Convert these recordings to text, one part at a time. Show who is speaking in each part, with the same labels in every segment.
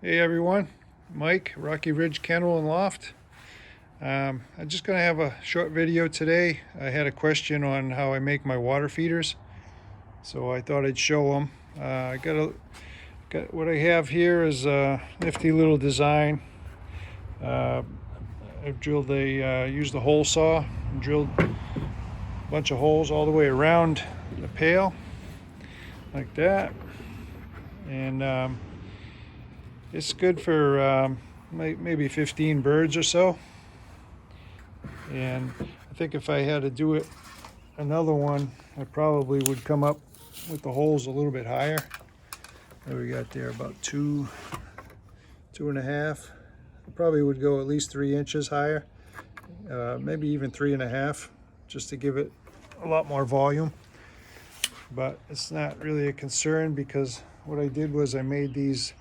Speaker 1: Hey everyone, Mike, Rocky Ridge Kennel and Loft. I'm just going to have a short video today. I had a question on how I make my water feeders, so I thought I'd show them. What I have here is a nifty little design. I've used the hole saw and drilled a bunch of holes all the way around the pail, like that. And it's good for maybe 15 birds or so. And I think if I had to do it another one, I probably would come up with the holes a little bit higher. What do we got there? About two and a half. I probably would go at least 3 inches higher, maybe even 3.5, just to give it a lot more volume. But it's not really a concern because what I did was I made these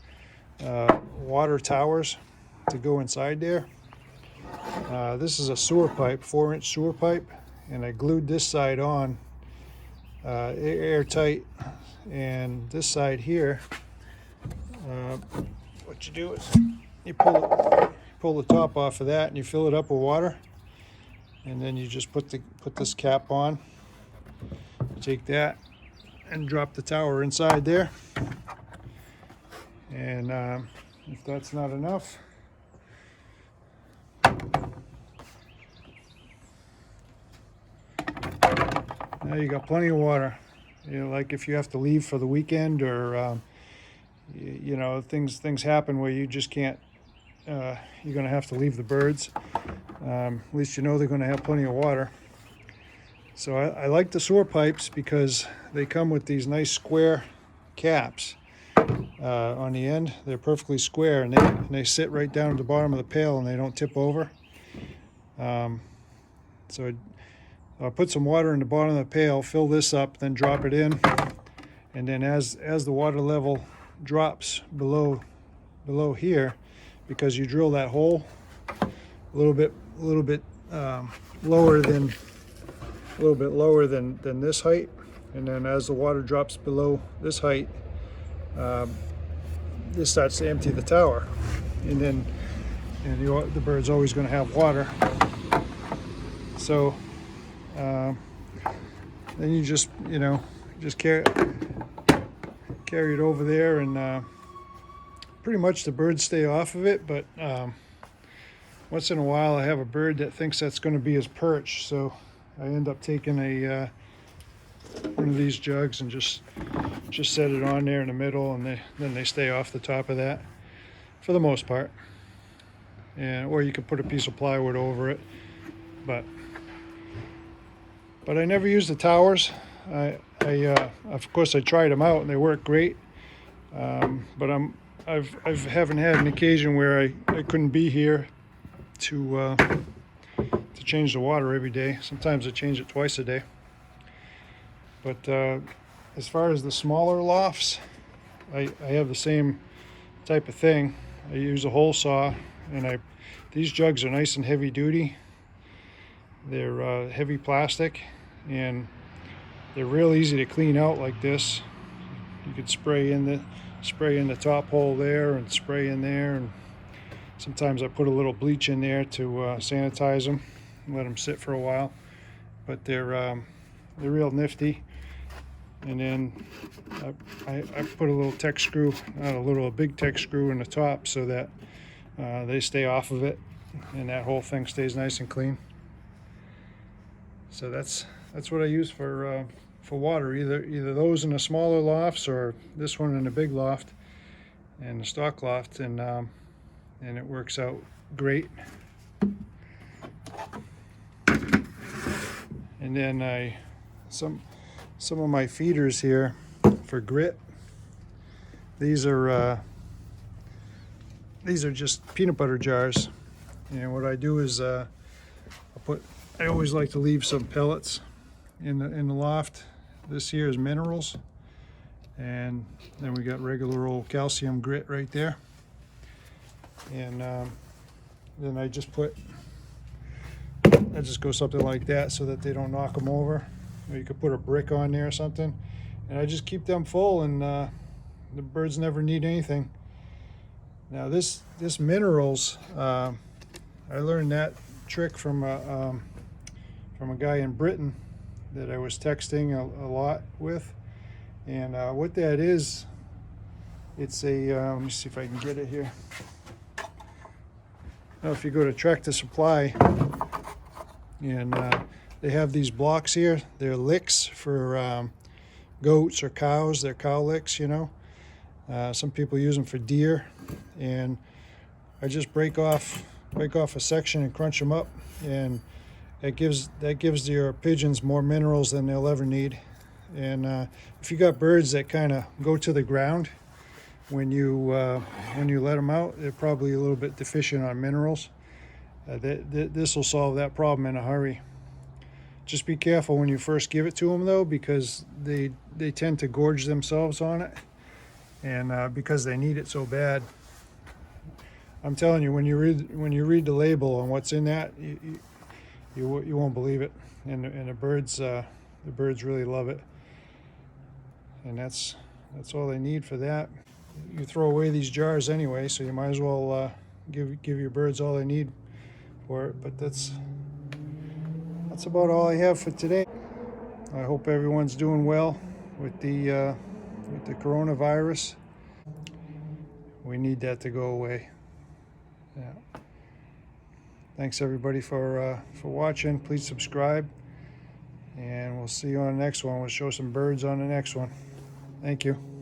Speaker 1: water towers to go inside there. This is a sewer pipe, 4-inch sewer pipe, and I glued this side on airtight, and this side here, what you do is you pull the top off of that and you fill it up with water, and then you just put this cap on. You take that and drop the tower inside there. And if that's not enough, now you got plenty of water. You know, like if you have to leave for the weekend, or you know, things happen where you just can't. You're going to have to leave the birds. At least you know they're going to have plenty of water. So I like the sewer pipes because they come with these nice square caps. On the end, they're perfectly square, and they sit right down at the bottom of the pail, and they don't tip over. So I'll put some water in the bottom of the pail, fill this up, then drop it in, and then as the water level drops below here, because you drill that hole a little bit lower than this height, and then as the water drops below this height, this starts to empty the tower, and the bird's always going to have water. So then you just carry it over there, and pretty much the birds stay off of it. But once in a while, I have a bird that thinks that's going to be his perch, so I end up taking one of these jugs and just set it on there in the middle, and then they stay off the top of that for the most part. Or you could put a piece of plywood over it, but I never use the towers. Of course I tried them out and they work great, but I haven't had an occasion where I couldn't be here to change the water every day. Sometimes I change it twice a day. But as far as the smaller lofts, I have the same type of thing. I use a hole saw, and these jugs are nice and heavy duty. They're heavy plastic, and they're real easy to clean out like this. You could spray in the top hole there, and spray in there, and sometimes I put a little bleach in there to sanitize them and let them sit for a while. But they're real nifty. And then I put a little tech screw, a big tech screw in the top, so that they stay off of it, and that whole thing stays nice and clean. So that's what I use for water. Either those in the smaller lofts, or this one in the big loft, and the stock loft, and it works out great. And then some of my feeders here for grit. These are just peanut butter jars. And what I do is I always like to leave some pellets in the loft. This here is minerals, and then we got regular old calcium grit right there. And then I just go something like that so that they don't knock them over. Or you could put a brick on there or something, and I just keep them full, and the birds never need anything. Now this minerals, I learned that trick from a guy in Britain that I was texting a lot with, and what that is, it's a let me see if I can get it here. Now, if you go to Tractor Supply, and they have these blocks here, they're licks for goats or cows. They're cow licks, you know. Some people use them for deer, and I just break off a section and crunch them up, and that gives your pigeons more minerals than they'll ever need. And if you got birds that kind of go to the ground when you let them out, they're probably a little bit deficient on minerals. This will solve that problem in a hurry. Just be careful when you first give it to them, though, because they tend to gorge themselves on it, and because they need it so bad. I'm telling you, when you read the label on what's in that, you won't believe it, and the birds really love it, and that's all they need for that. You throw away these jars anyway, so you might as well give your birds all they need for it. But that's about all I have for today. I hope everyone's doing well with the coronavirus. We need that to go away. Yeah. Thanks everybody for watching. Please subscribe, and we'll see you on the next one. We'll show some birds on the next one. Thank you.